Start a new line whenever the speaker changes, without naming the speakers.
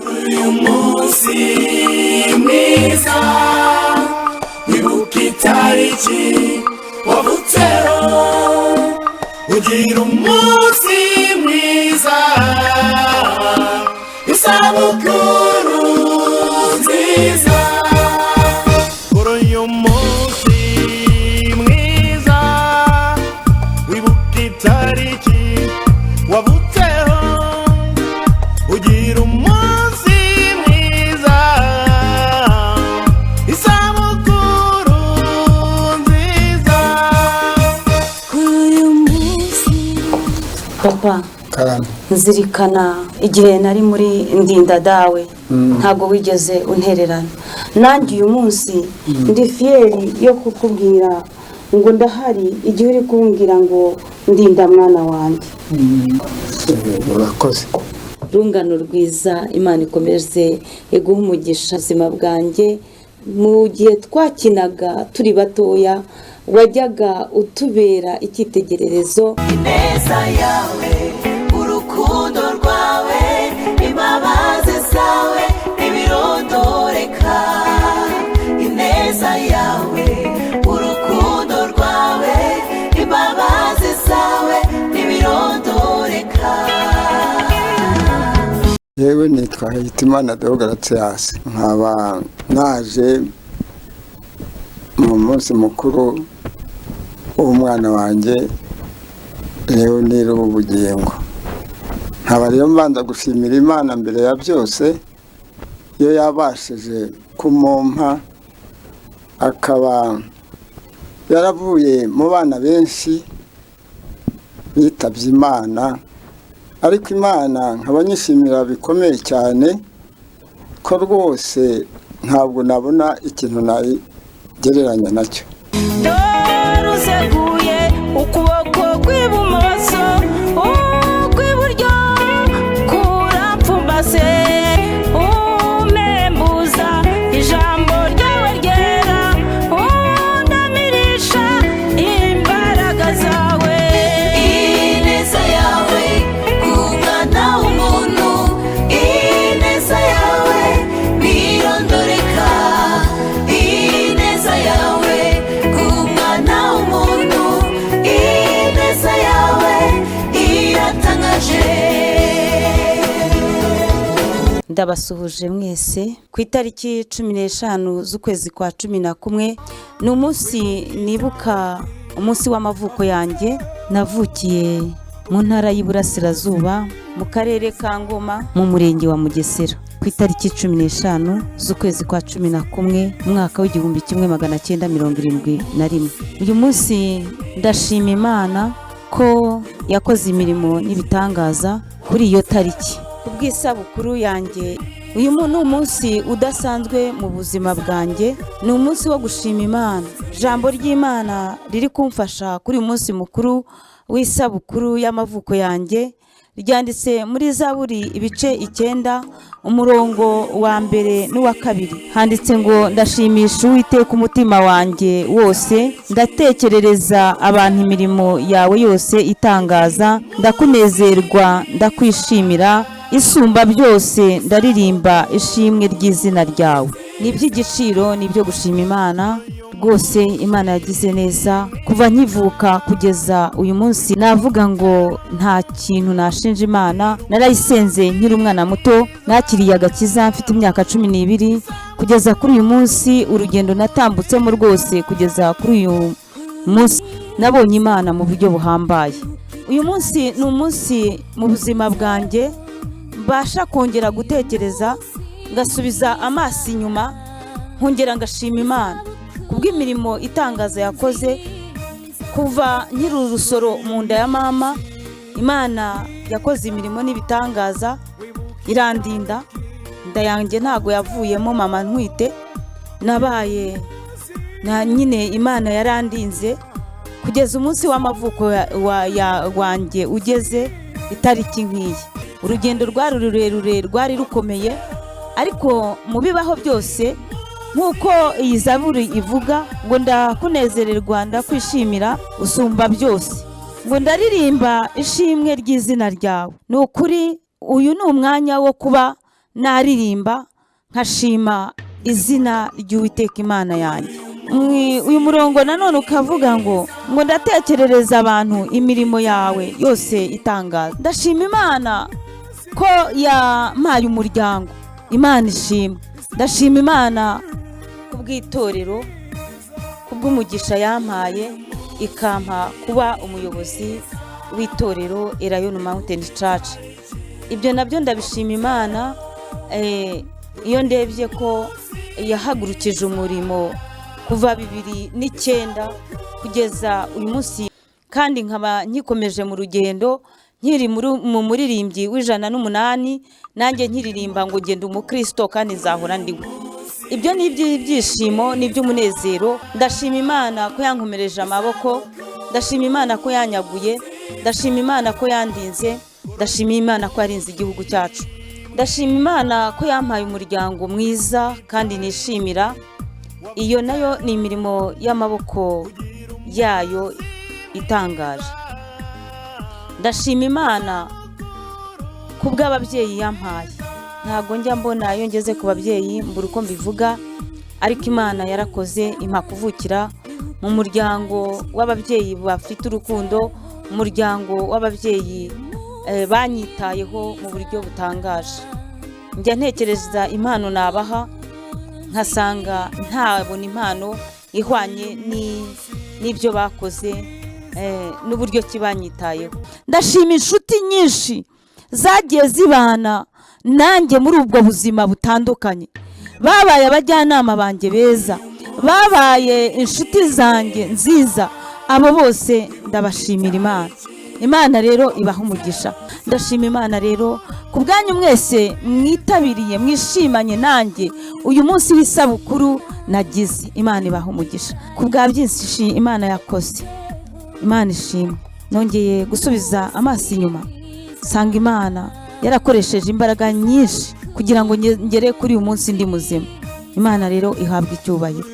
uyu munsi mwiza wibuka itariki wavutseho ugira umunsi mwiza isabukuru nziza kuri uyu munsi mwiza wibuka itariki wavutseho ugira umunsi mwiza isabukuru nziza
kuri uyu munsi. Papa
Karame.
nzirikana igihe nari muri ndinda dawe ntabwo wigeze untererana nanjye uyu munsi ndi fiyeri yo kukubwira ngo ndahari igihe uri kumbwira ngo ndinda mwana wanjye.
Urakoze.
Rungano rwiza Imana ikomeze iguha umugisha ubuzima bwanjye. Mu gihe twakinaga turi batoya wajyaga utubera icyitegererezo.
Ineza yawe urukundo rwawe imbabazi zawe ntibirondoreka. Ineza yawe urukundo rwawe imbabazi zawe ntibirondoreka.
Yewe nitwa Hitimana Deogratias, nkaba naje mu munsi mukuru w'umwana wanjye Leonire w'ubugingo. Nkaba rero mbanza gushimira Imana mbere ya byose iyo yabashije kumumpa, akaba yaravuye mu bana benshi bitabye Imana, ariko Imana nkaba nyishimira bikomeye cyane ko rwose ntabwo nabona ikintu nagereranya nacyo.
Doruzeguye ukuboko kw'ibumoso ukw'iburyo kurapfumbase umembuza ijambo ryawe ryera undamirisha imbaraga zawe. Ineza yawe kumwana w'umuntu, ineza yawe ntirondoreka. Ineza yawe kumwana w'umuntu, ineza yawe iratangaje.
Ndabasuhuje mwese ku itariki 15 z'ukwezi kwa 11. Ni umunsi nibuka umunsi w'amavuko yanjye. Navukiye mu ntara y'Iburasirazuba mu karere ka Ngoma mu murenge wa Mugesera ku itariki 15 z'ukwezi kwa 11 mwaka w'igihumbi 1971. Uyu munsi ndashima Imana ko yakoze imirimo n'ibitangaza kuri iyo tariki. Ubwisabukuru yanjye uyu ni umunsi udasanzwe mu buzima bwanjye, ni umunsi wo gushima Imana. Ijambo ry'Imana riri kumfasha kuri uyu munsi mukuru w'isabukuru y'amavuko yanjye ryanditse muri Zaburi ibice 9 umurongo wa 1 n'uwa 2. Handitse ngo ndashimisha Uwiteka umutima wanjye wose, ndatekerereza abantu imirimo yawe yose itangaza, ndakunezerwa ndakwishimira isumba byose ndaririmba ishimwe ry'izina ryawe. Ni iby'igiciro, ni ibyo gushima Imana. Rwose Imana yagize neza kuva nkivuka kugeza uyu munsi. Navuga ngo nta kintu nashinja Imana. Narayisenze nkiri umwana muto, nakiriye agakiza mfite imyaka 12 kugeza kuri uyu munsi. Urugendo natambutsemo rwose kugeza kuri uyu munsi nabonye Imana mu buryo buhambaye. Uyu munsi ni umunsi mu buzima bwanjye mbasha kongera gutekereza, ngasubiza amaso inyuma, nkongera ngashima Imana kubw'imirimo itangaza yakoze kuva nkiri urusoro mu nda ya mama. Imana yakoze imirimo n'ibitangaza irandinda. Inda yanjye ntago yavuyemo mama ntwite, nabaye nyine Imana yarandinze kugeza umunsi w'amavuko wanjye ugeze itariki nk'iyi. Urugendo rwari rurerure, rwari rukomeye, ariko mu bibaho byose nk'uko iyi Zaburi ivuga ngo ndakunezererwa ndakwishimira usumba byose, ngo ndaririmba ishimwe ry'izina ryawe. Ni ukuri uyu ni umwanya wo kuba naririmba nkashima izina ry'Uwiteka Imana yanjye. Uyu murongo nanone ukavuga ngo ndatekerereza abantu imirimo yawe yose itangaza. Ndashima Imana ko yampaye umuryango, Imana ishimwe. Ndashima Imana kubw'itorero, kubw'umugisha yampaye ikampa kuba umuyobozi w'itorero Elayono Mountain Church. Ibyo nabyo ndabishima Imana. Iyo ndebye ko yahagurukije umurimo kuva 2009 kugeza uyu munsi, kandi nkaba nkikomeje mu rugendo nkiri mu muririmbyi w'108, nanjye nkiririmba ngo ngende umukristo kandi nzahora ndiwe. Ibyo ni ibyishimo, ni iby'umunezero. Ndashima Imana ko yankomereje amaboko, ndashima Imana ko yanyaguye, ndashima Imana ko yandinze, ndashima Imana ko yarinze igihugu cyacu, ndashima Imana ko yampaye umuryango mwiza kandi nishimira. Iyo nayo ni imirimo y'amaboko yayo itangaje. Ndashima Imana kubw'ababyeyi yampaye. Ntabwo njya mbona iyo ngeze ku babyeyi mbura uko mbivuga, ariko Imana yarakoze impa kuvukira mu muryango w'ababyeyi bafite urukundo, umuryango w'ababyeyi banyitayeho mu buryo butangaje. Njya ntekereza impano nabaha nkasanga ntabona impano ihwanye n'ibyo bakoze n'uburyo kibanyitayeho. Ndashima inshuti nyinshi zagiye zibana nanjye muri ubwo buzima butandukanye, babaye abajyanama banjye beza, babaye inshuti zanjye nziza. Abo bose ndabashimira Imana. Imana rero ibaha umugisha. Ndashima Imana rero ku bwanyu mwese mwitabiriye mwishimanye nanjye uyu munsi w'isabukuru nagize. Imana ibaha umugisha ku bwa byinshi Imana yakoze. Imana ishimwe. Nongeye gusubiza amaso inyuma, sanga Imana yarakoresheje imbaraga nyinshi kugira ngo ngere kuri uyu munsi ndi muzima. Imana rero ihabwa icyubahiro.